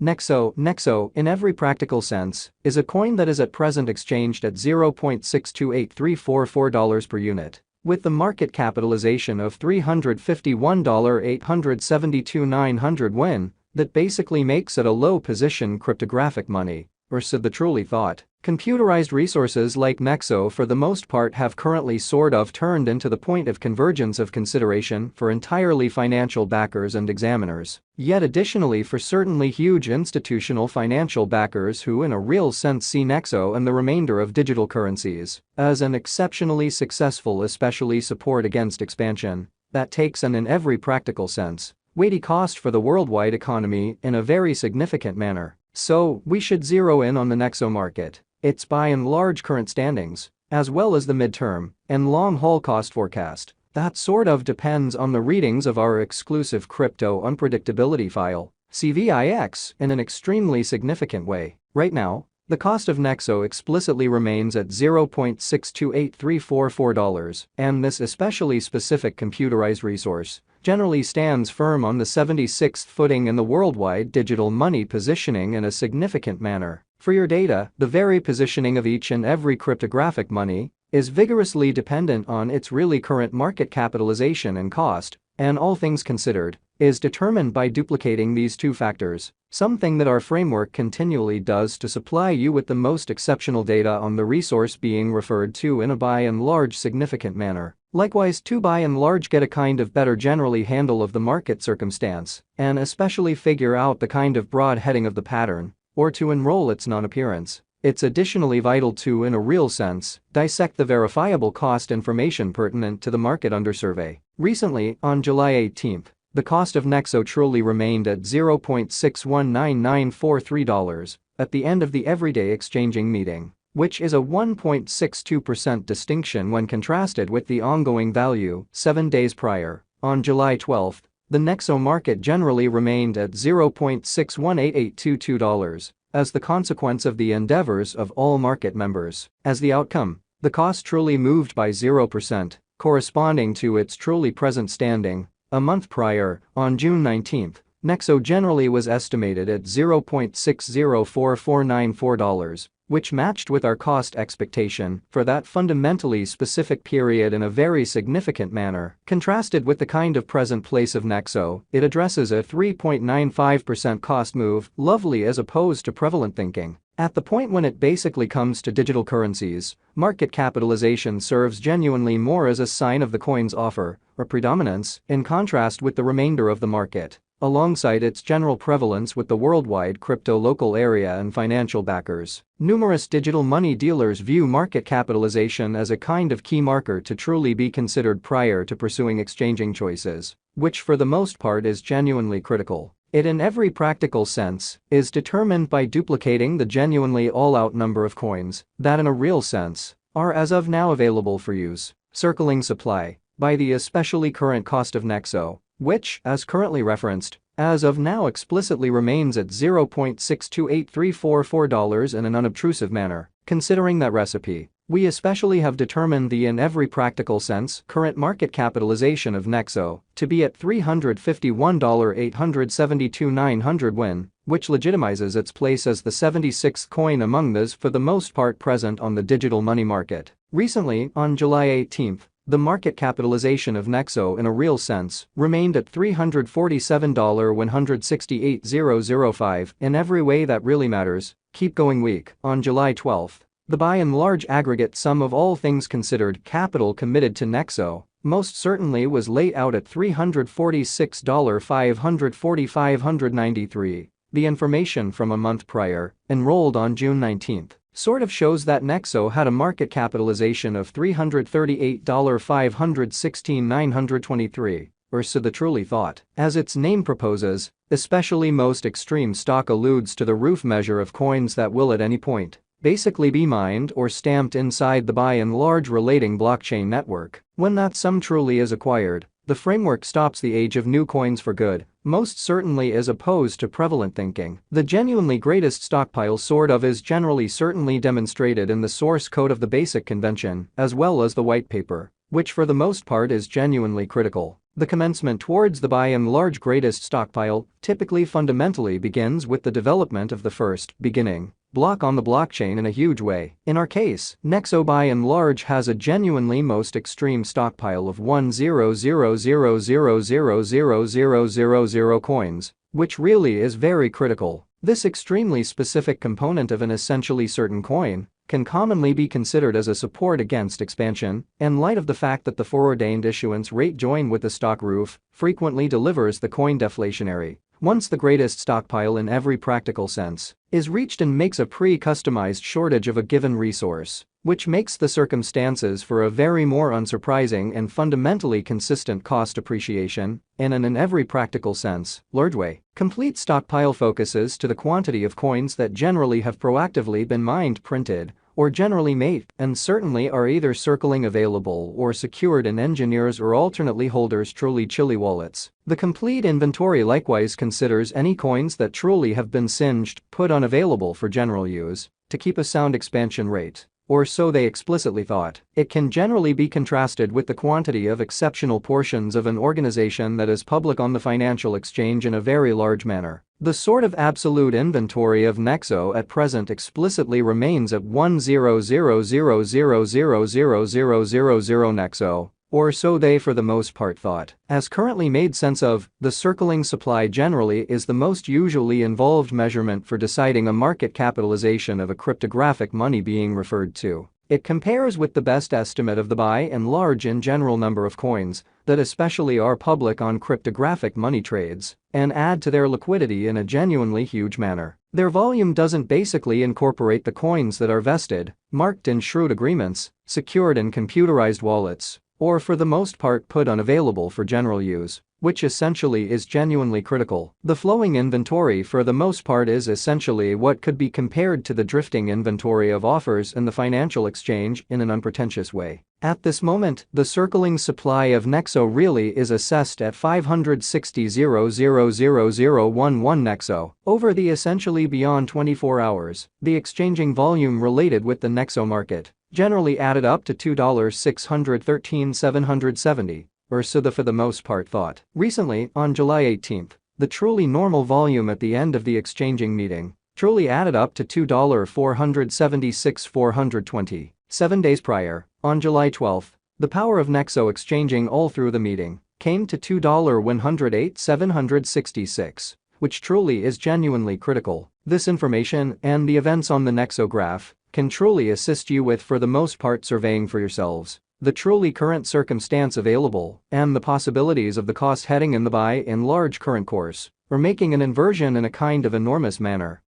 Nexo, in every practical sense, is a coin that is at present exchanged at $0.628344 per unit. With the market capitalization of $351,872,900 win, that basically makes it a low-position cryptographic money, or so the truly thought. Computerized resources like Nexo for the most part have currently sort of turned into the point of convergence of consideration for entirely financial backers and examiners. Yet additionally for certainly huge institutional financial backers who in a real sense see Nexo and the remainder of digital currencies as an exceptionally successful especially support against expansion that takes an in every practical sense weighty cost for the worldwide economy in a very significant manner. So, we should zero in on the Nexo market, its by and large current standings, as well as the midterm and long-haul cost forecast. That sort of depends on the readings of our exclusive crypto unpredictability file, CVIX, in an extremely significant way. Right now, the cost of Nexo explicitly remains at $0.628344, and this especially specific computerized resource generally stands firm on the 76th footing in the worldwide digital money positioning in a significant manner. For your data, the very positioning of each and every cryptographic money is vigorously dependent on its really current market capitalization and cost, and all things considered, is determined by duplicating these two factors, something that our framework continually does to supply you with the most exceptional data on the resource being referred to in a by and large significant manner. Likewise, to by and large get a kind of better generally handle of the market circumstance, and especially figure out the kind of broad heading of the pattern, or to enroll its non-appearance. It's additionally vital to, in a real sense, dissect the verifiable cost information pertinent to the market under survey. Recently, on July 18, the cost of Nexo truly remained at $0.619943 at the end of the everyday exchanging meeting, which is a 1.62% distinction when contrasted with the ongoing value 7 days prior. On July 12, the Nexo market generally remained at $0.618822 as the consequence of the endeavors of all market members. As the outcome, the cost truly moved by 0%, corresponding to its truly present standing. A month prior, on June 19, Nexo generally was estimated at $0.604494, which matched with our cost expectation for that fundamentally specific period in a very significant manner. Contrasted with the kind of present place of Nexo, it addresses a 3.95% cost move, lovely as opposed to prevalent thinking. At the point when it basically comes to digital currencies, market capitalization serves genuinely more as a sign of the coin's offer or predominance in contrast with the remainder of the market, alongside its general prevalence with the worldwide crypto local area and financial backers. Numerous digital money dealers view market capitalization as a kind of key marker to truly be considered prior to pursuing exchanging choices, which for the most part is genuinely critical. It in every practical sense is determined by duplicating the genuinely all-out number of coins that in a real sense are as of now available for use, circling supply by the especially current cost of Nexo, which, as currently referenced, as of now explicitly remains at $0.628344 in an unobtrusive manner. Considering that recipe, we especially have determined the in every practical sense current market capitalization of Nexo to be at $351,872,900 win, which legitimizes its place as the 76th coin among those for the most part present on the digital money market. Recently, on July 18, the market capitalization of Nexo in a real sense remained at $347,168,005 in every way that really matters. Keep going weak. On July 12, the by and large aggregate sum of all things considered capital committed to Nexo most certainly was laid out at $346,540,593. The information from a month prior, enrolled on June 19, sort of shows that Nexo had a market capitalization of $338,516,923, or so the truly thought. As its name proposes, especially most extreme stock alludes to the roof measure of coins that will at any point basically be mined or stamped inside the by and large relating blockchain network. When that sum truly is acquired, the framework stops the age of new coins for good, most certainly as opposed to prevalent thinking. The genuinely greatest stockpile sort of is generally certainly demonstrated in the source code of the basic convention as well as the white paper. which for the most part is genuinely critical. The commencement towards the by and large greatest stockpile typically fundamentally begins with the development of the first beginning block on the blockchain in a huge way. In our case, Nexo by and large has a genuinely most extreme stockpile of 100,000,000,000 coins, which really is very critical. This extremely specific component of an essentially certain coin can commonly be considered as a support against expansion, in light of the fact that the foreordained issuance rate joined with the stock roof frequently delivers the coin deflationary. Once the greatest stockpile in every practical sense is reached and makes a pre-customized shortage of a given resource, which makes the circumstances for a very more unsurprising and fundamentally consistent cost appreciation in every practical sense large way. Complete stockpile focuses to the quantity of coins that generally have proactively been mined, printed, or generally made, and certainly are either circling available or secured in engineers or alternately holders' truly chilly wallets. The complete inventory likewise considers any coins that truly have been singed, put unavailable for general use, to keep a sound expansion rate. Or so they explicitly thought. It can generally be contrasted with the quantity of exceptional portions of an organization that is public on the financial exchange in a very large manner. The sort of absolute inventory of Nexo at present explicitly remains at 100,000,000,000 Nexo, or so they for the most part thought. As currently made sense of, the circling supply generally is the most usually involved measurement for deciding a market capitalization of a cryptographic money being referred to. It compares with the best estimate of the by and large in general number of coins that especially are public on cryptographic money trades and add to their liquidity in a genuinely huge manner. Their volume doesn't basically incorporate the coins that are vested, marked in shrewd agreements, secured in computerized wallets, or for the most part put unavailable for general use, which essentially is genuinely critical. The flowing inventory for the most part is essentially what could be compared to the drifting inventory of offers in the financial exchange in an unpretentious way. At this moment, the circling supply of Nexo really is assessed at 560,000,011 Nexo over the essentially beyond 24 hours. The exchanging volume related with the Nexo market generally added up to $2,613,770, or so for the most part thought. Recently, on July 18, the truly normal volume at the end of the exchanging meeting truly added up to $2,476,420. 7 days prior, on July 12, the power of Nexo exchanging all through the meeting came to $2,108,766, which truly is genuinely critical. This information and the events on the Nexo graph can truly assist you with for the most part surveying for yourselves the truly current circumstance available and the possibilities of the cost heading in the by and large current course, or making an inversion in a kind of enormous manner.